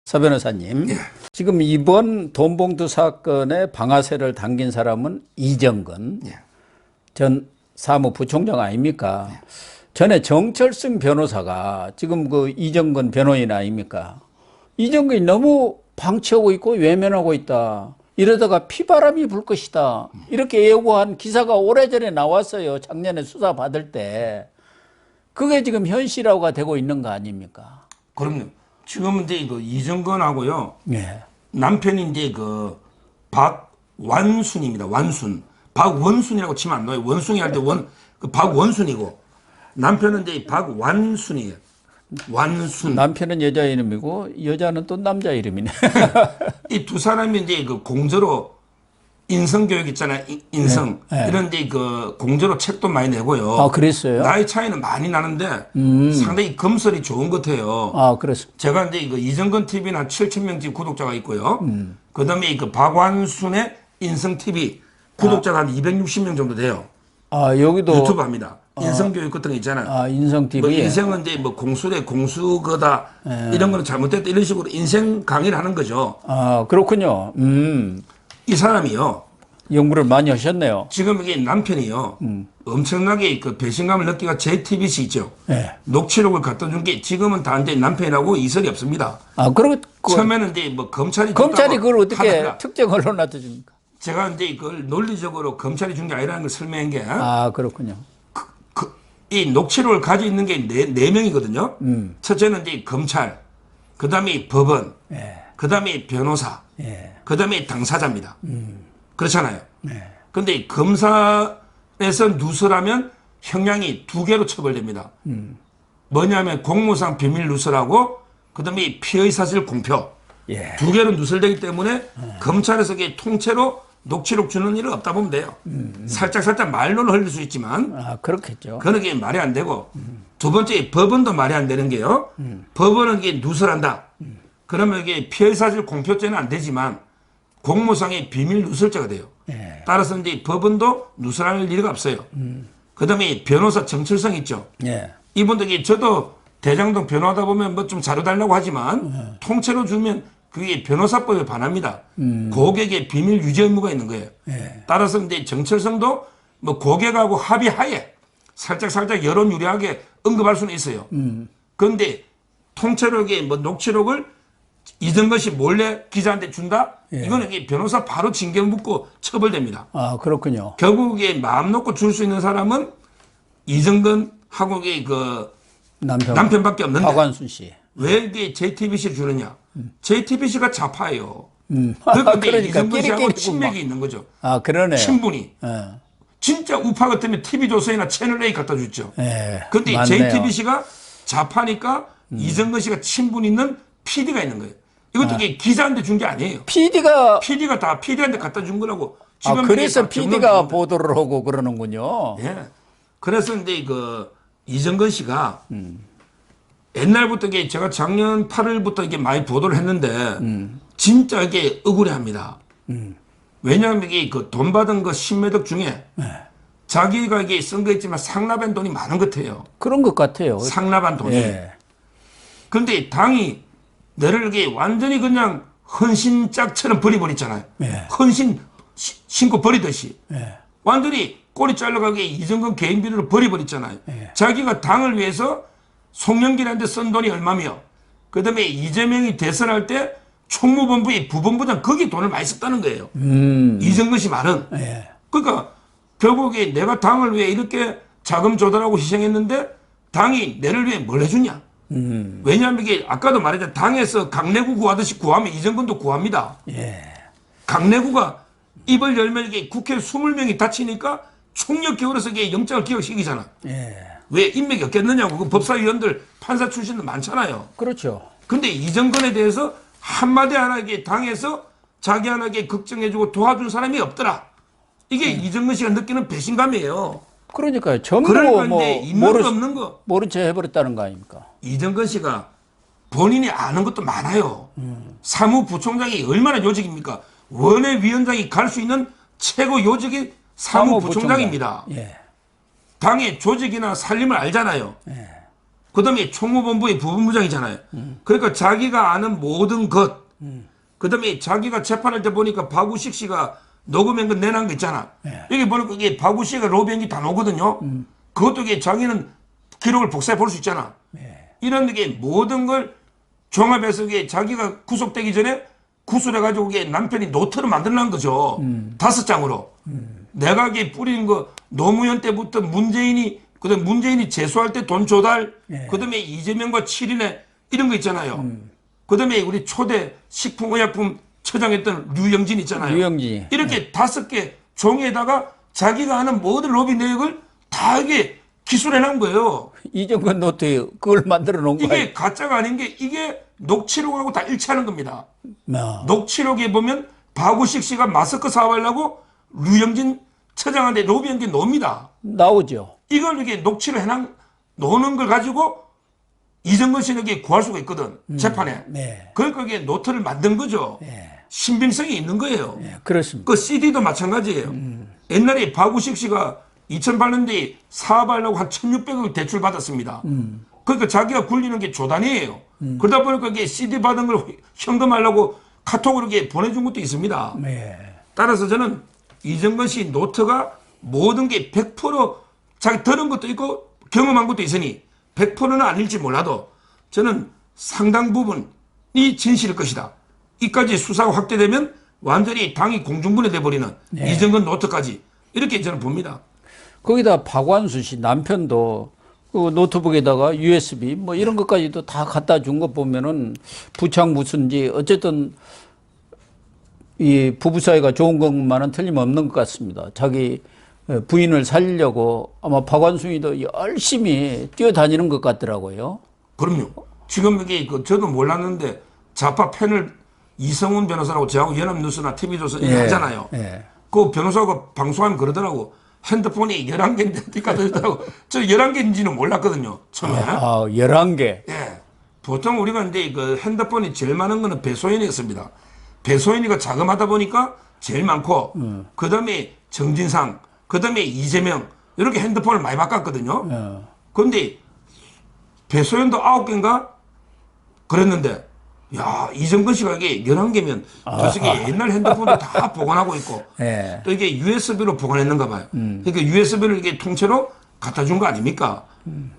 서 변호사님, 지금 이번 돈봉투 사건의 방아쇠를 당긴 사람은 이정근 전 사무부총장 아닙니까? 전에 정철승 변호사가 지금 그 이정근 변호인 아닙니까? 이정근이 너무 방치하고 있고 외면하고 있다. 이러다가 피바람이 불 것이다. 이렇게 예고한 기사가 오래전에 나왔어요. 작년에 수사 받을 때. 그게 지금 현실화가 되고 있는 거 아닙니까? 그럼요. 지금은 이제 그 이정근하고요. 네. 남편이 이제 그 박완순입니다. 완순. 박원순이라고 치면 안 나와요. 원숭이 할 때 그 박원순이고 남편은 이제 박완순이에요. 완순. 남편은 여자 이름이고 여자는 또 남자 이름이네. 이 두 사람이 이제 그 공저로 인성교육 있잖아요. 인성. 네. 이런 이제 그 공저로 책도 많이 내고요. 아, 그랬어요? 나이 차이는 많이 나는데 상당히 검설이 좋은 것 같아요. 아, 그랬어. 제가 이제 그 이정근 TV는 한 7,000명 지금 구독자가 있고요. 그 다음에 그 박완순의 인성 TV 구독자가 한 260명 정도 돼요. 아, 여기도. 유튜브 합니다. 인성교육 같은 거 있잖아요. 아, 인성TV. 뭐 인생은 이제 뭐 공수래 공수거다 이런 거는 잘못됐다 이런 식으로 인생 강의를 하는 거죠. 아, 그렇군요. 이 사람이요. 연구를 많이 하셨네요. 지금 이게 남편이요. 엄청나게 그 배신감을 느끼가 JTBC 있죠. 네. 녹취록을 갖다 준 게 지금은 다 이제 남편이라고 이설이 없습니다. 아, 그리고 처음에는 이제 뭐 검찰이 그걸 어떻게 하다가 특정 언론한테 줍니까? 제가 이제 그걸 논리적으로 검찰이 준 게 아니라는 걸 설명한 게 아, 그렇군요. 이 녹취록을 가지고 있는 게 네 명이거든요. 첫째는 이제 검찰, 그 다음에 법원, 예. 그 다음에 변호사, 예. 그 다음에 당사자입니다. 그렇잖아요. 네. 근데 검사에서 누설하면 형량이 2개로 처벌됩니다. 뭐냐면 공무상 비밀 누설하고 그 다음에 피의 사실 공표. 예. 2개로 누설되기 때문에 검찰에서 이게 통째로 녹취록 주는 일은 없다 보면 돼요. 살짝 말로는 흘릴 수 있지만 아, 그렇겠죠. 그런 게 말이 안 되고 두 번째 법원도 말이 안 되는 게요. 법원은 이게 누설한다. 그러면 이게 피해사실 공표죄는 안 되지만 공무상의 비밀 누설죄가 돼요. 예. 따라서 이제 법원도 누설할 일이 없어요. 그다음에 변호사 정철성 있죠. 예. 이분도 이게 저도 대장동 변호하다 보면 뭐 좀 자료 달라고 하지만 통째로 주면 그게 변호사법에 반합니다. 고객의 비밀 유지 의무가 있는 거예요. 예. 따라서 이제 정철성도 뭐 고객하고 합의하에 살짝 여론 유리하게 언급할 수는 있어요. 그런데 통째로 이게 뭐 녹취록을 이정근 씨 몰래 기자한테 준다? 예. 이거는 이게 변호사 바로 징계 묻고 처벌됩니다. 아, 그렇군요. 결국에 마음 놓고 줄 수 있는 사람은 이정근하고 그 남편밖에 없는데 박완순 씨. 왜 이게 JTBC를 주느냐? JTBC가 좌파예요. 그러니까 그러니까 이정근 씨하고 끼리끼리 친맥이 있는 거죠. 아, 그러네요. 친분이. 예. 진짜 우파 같으면 TV조선이나 채널A 갖다 줬죠. 예. 그런데 맞네요. JTBC가 좌파니까 이정근 씨가 친분 있는 PD가 있는 거예요. 이것도 이게 기자한테 준 게 아니에요. PD가 PD가 PD한테 갖다 준 거라고. 아, 그래서 이게 다 PD가 경험이 보도를 하고 그러는군요. 예. 그래서 이제 그 이정근 씨가 옛날부터 이게 제가 작년 8월부터 이게 많이 보도를 했는데 진짜 이게 억울해합니다. 왜냐하면 이게 그 돈 받은 거 10매덕 중에 자기가 이게 쓴 거 있지만 상납한 돈이 많은 것 같아요. 그런 것 같아요. 상납한 돈이. 예. 근데 당이 너를 이렇게 완전히 그냥 헌신짝처럼 버려버렸잖아요. 예. 헌신 신고 버리듯이. 예. 완전히 꼬리 잘라가게 이정근 개인 비리로 버려버렸잖아요. 예. 자기가 당을 위해서 송영길한테 쓴 돈이 얼마며 그 다음에 이재명이 대선할 때 총무본부의 부본부장 거기 돈을 많이 썼다는 거예요. 이정근 씨 말은. 예. 그러니까 결국에 내가 당을 위해 이렇게 자금 조달하고 희생했는데 당이 내를 위해 뭘 해주냐. 왜냐하면 이게 아까도 말했잖아요. 당에서 강내구 구하듯이 구하면 이정근도 구합니다. 예. 강내구가 입을 열면 이게 국회 20명이 다치니까 총력 기울여서 이게 영장을 기각시키잖아. 예. 왜 인맥이 없겠느냐고. 그 법사위원들 판사 출신들 많잖아요. 그렇죠. 근데 이정근에 대해서 한마디 하나 이게 당에서 자기 하나게 걱정해주고 도와준 사람이 없더라. 이게 이정근 씨가 느끼는 배신감이에요. 그러니까요. 전부 그러니까 뭐 이제 인물도 없는 거. 모른 채 해버렸다는 거 아닙니까? 이정근 씨가 본인이 아는 것도 많아요. 사무부총장이 얼마나 요직입니까? 원외위원장이 갈 수 있는 최고 요직이 사무부총장입니다. 예. 당의 조직이나 살림을 알잖아요. 예. 그다음에 총무본부의 부본부장이잖아요. 그러니까 자기가 아는 모든 것, 그다음에 자기가 재판할 때 보니까 박우식 씨가 녹음한 거 내놓은 거 있잖아. 여기 보니까 이게 박우식이가 로비한 게 다 나오거든요. 그것도 이게 자기는 기록을 복사해 볼 수 있잖아. 이런 게 모든 걸 종합해서 이게 자기가 구속되기 전에 구술해가지고 이게 남편이 노트를 만들어낸 거죠. 5장으로. 내가 이게 뿌리는 거 노무현 때부터 문재인이 그다음에 문재인이 재수할 때 돈 조달, 그다음에 이재명과 7인회 이런 거 있잖아요. 그다음에 우리 초대 식품의약품 처장했던 류영진 있잖아요. 류영진. 이렇게 5개 종이에다가 자기가 하는 모든 로비 내역을 다 이게 기술해낸 거예요. 이정근 노트에 그걸 만들어 놓은 거예요. 이게 가짜가 아닌 게 이게 녹취록하고 다 일치하는 겁니다. 야. 녹취록에 보면 박우식 씨가 마스크 사와려고 류영진 처장한테 로비한 게 놉니다. 나오죠. 이걸 이렇게 녹취를 놓는 걸 가지고 이정근 씨에게 구할 수가 있거든. 재판에. 네. 그러니까 이게 노트를 만든 거죠. 네. 신빙성이 있는 거예요. 네, 그렇습니다. 그 CD도 마찬가지예요. 옛날에 박우식 씨가 2008년도에 사업하려고 한 1,600억 대출 받았습니다. 그러니까 자기가 굴리는 게 조단이에요. 그러다 보니까 이게 CD 받은 걸 현금하려고 카톡으로 이렇게 보내준 것도 있습니다. 네. 따라서 저는 이정근 씨 노트가 모든 게 100% 자기 들은 것도 있고 경험한 것도 있으니 100%는 아닐지 몰라도 저는 상당 부분이 진실일 것이다. 이까지 수사가 확대되면 완전히 당이 공중분해돼 버리는 이정근 노트까지 이렇게 저는 봅니다. 거기다 박완수 씨 남편도 그 노트북에다가 USB 뭐 이런 것까지도 다 갖다 준 거 보면은 부착 무슨지 어쨌든 이 부부 사이가 좋은 것만은 틀림없는 것 같습니다. 자기 부인을 살리려고 아마 박완순이도 열심히 뛰어다니는 것 같더라고요. 그럼요. 지금 이게 저도 몰랐는데 좌파 패널 이성훈 변호사라고 저하고 연합뉴스나 TV조선 예, 하잖아요. 예. 그 변호사가 방송하면 그러더라고. 핸드폰이 11개인데 어디 갖다 주더라고. 저 11개인지는 몰랐거든요. 처음에. 11개. 예. 보통 우리가 이제 그 핸드폰이 제일 많은 거는 배소연이었습니다. 배소연이가 자금하다 보니까 제일 많고, 그 다음에 정진상, 그 다음에 이재명, 이렇게 핸드폰을 많이 바꿨거든요. 그런데 배소연도 9개인가? 그랬는데, 야, 이정근 씨가 이게 11개면, 솔직히 옛날 핸드폰도 다 보관하고 있고, 예. 또 이게 USB로 보관했는가 봐요. 그러니까 USB를 이게 통째로 갖다 준 거 아닙니까?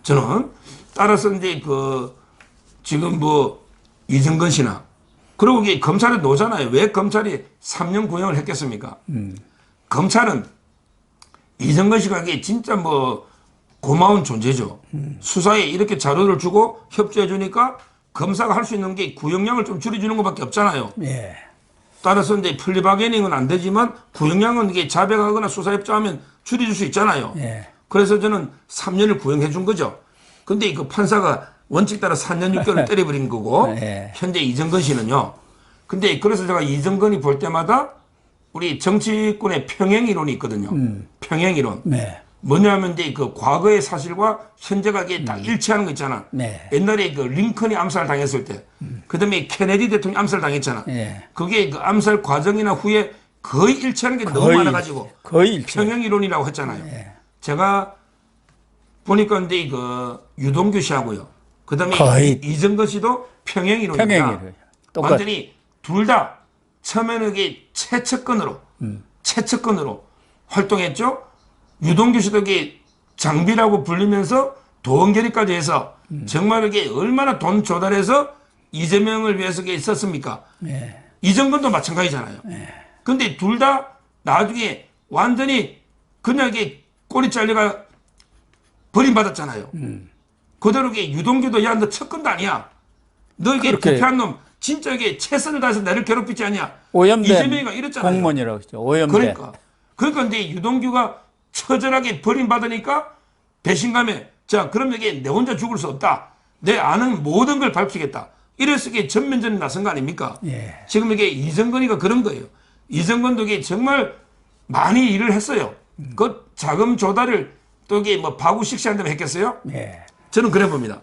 저는. 따라서 이제 지금 뭐, 이정근 씨나, 그리고 이게 검찰에 놓잖아요. 왜 검찰이 3년 구형을 했겠습니까? 검찰은 이정근 씨가 이게 진짜 뭐, 고마운 존재죠. 수사에 이렇게 자료를 주고 협조해 주니까 검사가 할 수 있는 게 구형량을 좀 줄여주는 것밖에 없잖아요. 예. 따라서 이제 플리바게닝은 안 되지만 구형량은 이게 자백하거나 수사 협조하면 줄여줄 수 있잖아요. 예. 그래서 저는 3년을 구형해 준 거죠. 근데 그 판사가 원칙 따라 4년 6개월을 때려버린 거고 예. 현재 이정근 씨는요. 근데 그래서 제가 이정근이 볼 때마다 우리 정치권의 평행 이론이 있거든요. 평행 이론. 네. 뭐냐면 이제 그 과거의 사실과 현재가 이게 딱 일치하는 거 있잖아. 네. 옛날에 그 링컨이 암살 당했을 때, 그다음에 케네디 대통령이 암살 당했잖아. 예. 그게 그 암살 과정이나 후에 거의 일치하는 게 너무 많아가지고 거의 일치. 평행 이론이라고 했잖아요. 예. 제가 보니까 이제 그 유동규 씨하고요. 그다음에 거의. 이정근 씨도 평행 이론입니다. 평행 이론. 똑같. 완전히 둘 다 처음에는 이게 최측근으로 활동했죠. 유동규 씨도 이게 장비라고 불리면서 돈 결의까지 해서 정말 이게 얼마나 돈 조달해서 이재명을 위해서 이게 있었습니까? 예. 이정근도 마찬가지잖아요. 근데 둘 다 나중에 완전히 그냥 이게 꼬리 잘려가 버림받았잖아요. 그대로 이게 유동규도 야, 너 측근도 아니야. 너 이게 그렇게. 부패한 놈 진짜 이게 최선을 다해서 나를 괴롭히지 않냐. 오염된 이재명이가 이랬잖아요. 공무원이라고 했죠. 오염된. 그러니까 이제 유동규가 처절하게 버림받으니까 배신감에 자 그럼 이게 내 혼자 죽을 수 없다. 내 아는 모든 걸 밝히겠다. 이래서 이게 전면전에 나선 거 아닙니까? 예. 지금 이게 이정근이가 그런 거예요. 이정근도 이게 정말 많이 일을 했어요. 그 자금 조달을 또 이게 뭐 박우식 씨한테 했겠어요? 예. 저는 그래 봅니다.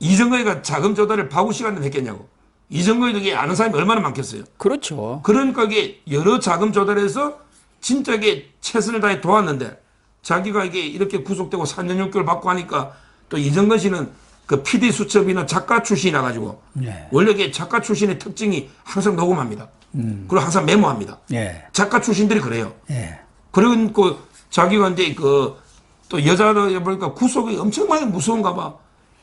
이정근이가 자금 조달을 박우식한테 했겠냐고. 이정근이도 이게 아는 사람이 얼마나 많겠어요. 그렇죠. 그러니까 이게 여러 자금 조달해서 진짜 이게 최선을 다해 도왔는데 자기가 이게 이렇게 구속되고 4년 6개월 받고 하니까 또 이정근 씨는 그 PD 수첩이나 작가 출신이라 가지고 예. 원래 그 작가 출신의 특징이 항상 녹음합니다. 그리고 항상 메모합니다. 예. 작가 출신들이 그래요. 예. 그리고 자기가 이제 또 여자를 보니까 구속이 엄청나게 무서운가 봐.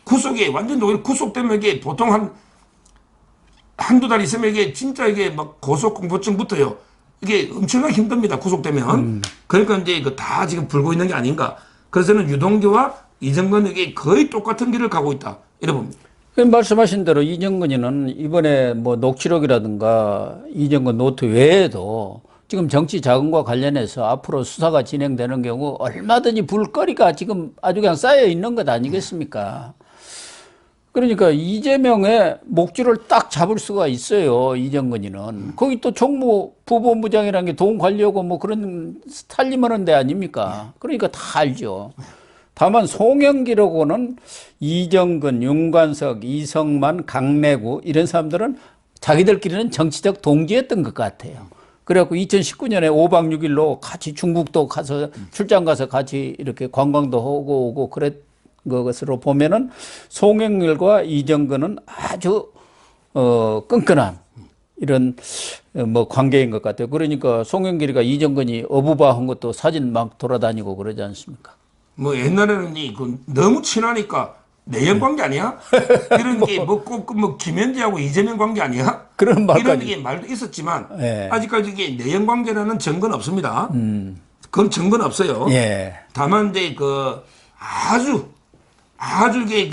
구속이 완전 구속되면 이게 보통 한두 달 있으면 이게 진짜 이게 막 고소공포증 붙어요. 이게 엄청나게 힘듭니다. 구속되면. 그러니까 이제 이거 다 지금 불고 있는 게 아닌가. 그래서는 유동규와 이정근에게 거의 똑같은 길을 가고 있다. 이래 봅니다. 말씀하신 대로 이정근이는 이번에 뭐 녹취록이라든가 이정근 노트 외에도 지금 정치 자금과 관련해서 앞으로 수사가 진행되는 경우 얼마든지 볼거리가 지금 아주 그냥 쌓여 있는 것 아니겠습니까? 그러니까 이재명의 목줄을 딱 잡을 수가 있어요. 이정근이는. 거기 또 총무 부본부장이라는 게 돈 관리하고 뭐 그런 살림하는 데 아닙니까? 그러니까 다 알죠. 다만 송영길하고는 이정근, 윤관석, 이성만, 강내구 이런 사람들은 자기들끼리는 정치적 동지였던 것 같아요. 그래갖고 2019년에 5박 6일로 같이 중국도 가서 출장 가서 같이 이렇게 관광도 하고 오고 그랬 것으로 보면은 송영길과 이정근은 아주 끈끈한 이런 뭐 관계인 것 같아요. 그러니까 송영길이가 이정근이 어부바한 것도 사진 막 돌아다니고 그러지 않습니까? 뭐 옛날에는 너무 친하니까 내연 관계 아니야? 이런 게 뭐 꼭 뭐 김현지하고 이재명 관계 아니야? 그런 말까지. 이런 게 말도 있었지만 예. 아직까지 이게 내연 관계라는 증거는 없습니다. 그건 증거는 없어요. 예. 다만 이제 아주 이게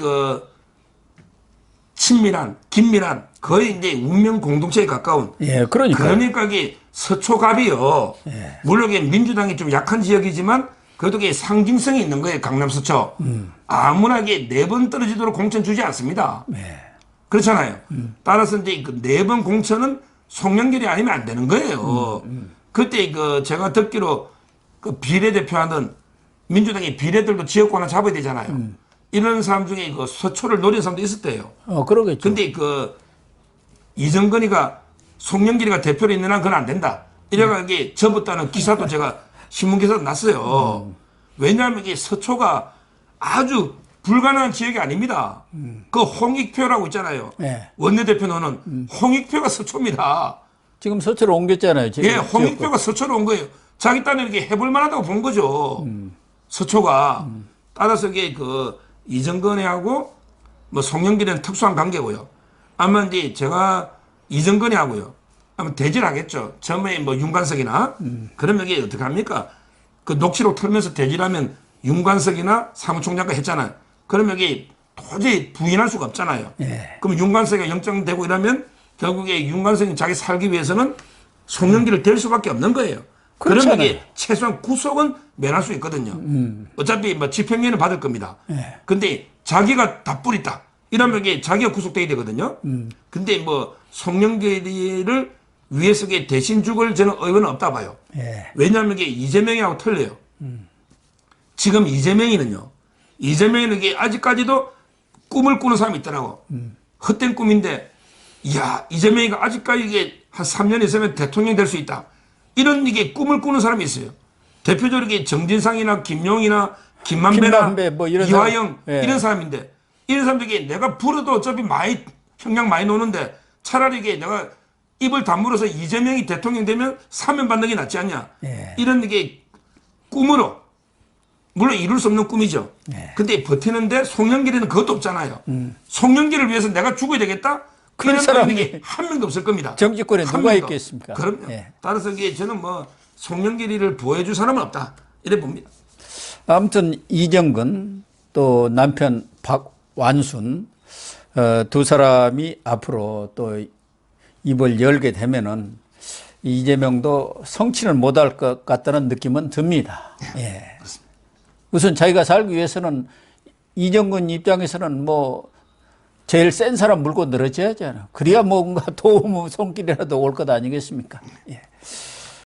친밀한, 긴밀한 거의 이제 운명 공동체에 가까운. 예, 그러니까 이게 서초갑이요. 예. 물론 이게 민주당이 좀 약한 지역이지만 그래도 이게 상징성이 있는 거예요. 강남 서초. 아무나 이게 4번 떨어지도록 공천 주지 않습니다. 예. 그렇잖아요. 따라서 이제 그 4번 공천은 송영길이 아니면 안 되는 거예요. 그때 제가 듣기로 비례대표하는 민주당의 비례들도 지역권을 잡아야 되잖아요. 이런 사람 중에 서초를 노린 사람도 있었대요. 그러겠죠. 근데 이정근이가 송영길이가 대표로 있는 한 그건 안 된다. 이래가 이게 접었다는 기사도 제가 신문기사도 났어요. 왜냐하면 이게 서초가 아주 불가능한 지역이 아닙니다. 그 홍익표라고 있잖아요. 네. 원내대표는 홍익표가 서초입니다. 지금 서초로 옮겼잖아요. 지금 예, 홍익표가 서초로 온 거예요. 자기 딴에 이렇게 해볼 만하다고 본 거죠. 서초가. 따라서 이게 이정근이하고 뭐 송영길은 특수한 관계고요. 아마 이제 제가 이정근이하고요. 아마 대질 하겠죠. 처음에 뭐 윤관석이나 그러면 이게 어떻게 합니까? 그 녹취록 틀면서 대질하면 윤관석이나 사무총장과 했잖아요. 그러면 이게 도저히 부인할 수가 없잖아요. 예. 그럼 윤관석이 영장되고 이러면 결국에 윤관석이 자기 살기 위해서는 송영길을 댈 수밖에 없는 거예요. 그러면 그렇잖아요. 이게 최소한 구속은 면할 수 있거든요. 어차피 뭐 집행유예는 받을 겁니다. 예. 근데 자기가 다 뿌리다. 이러면 이게 자기가 구속돼야 되거든요. 근데 뭐 송영길을 위해서 대신 죽을 저는 의원은 없다 봐요. 예. 왜냐하면 이게 이재명이하고 틀려요. 지금 이재명이는요. 이재명이는 이게 아직까지도 꿈을 꾸는 사람이 있더라고. 헛된 꿈인데, 이야, 이재명이가 아직까지 이게 한 3년 있으면 대통령 될 수 있다. 이런 이게 꿈을 꾸는 사람이 있어요. 대표적으로 이게 정진상이나 김용이나 김만배나 뭐 이런 이화영 사람. 예. 이런 사람인데, 이런 사람들이 내가 불어도 어차피 형량 많이 노는데 차라리 이게 내가 입을 다물어서 이재명이 대통령 되면 사면 받는 게 낫지 않냐. 예. 이런 이게 꿈으로. 물론 이룰 수 없는 꿈이죠. 네. 근데 버티는데 송영길에는 그것도 없잖아요. 송영길을 위해서 내가 죽어야 되겠다? 그런 이런 사람이 사람이 한 명도 없을 겁니다. 정치권에 한 누가 명도. 있겠습니까? 그럼요. 예. 따라서 이게 저는 뭐 송영길이를 보호해줄 사람은 없다. 이래 봅니다. 아무튼 이정근 또 남편 박완순 두 사람이 앞으로 또 입을 열게 되면은 이재명도 성취를 못할 것 같다는 느낌은 듭니다. 예. 우선 자기가 살기 위해서는 이정근 입장에서는 뭐 제일 센 사람 물고 늘어져야잖아. 그래야 뭔가 도움 손길이라도 올 것 아니겠습니까? 예.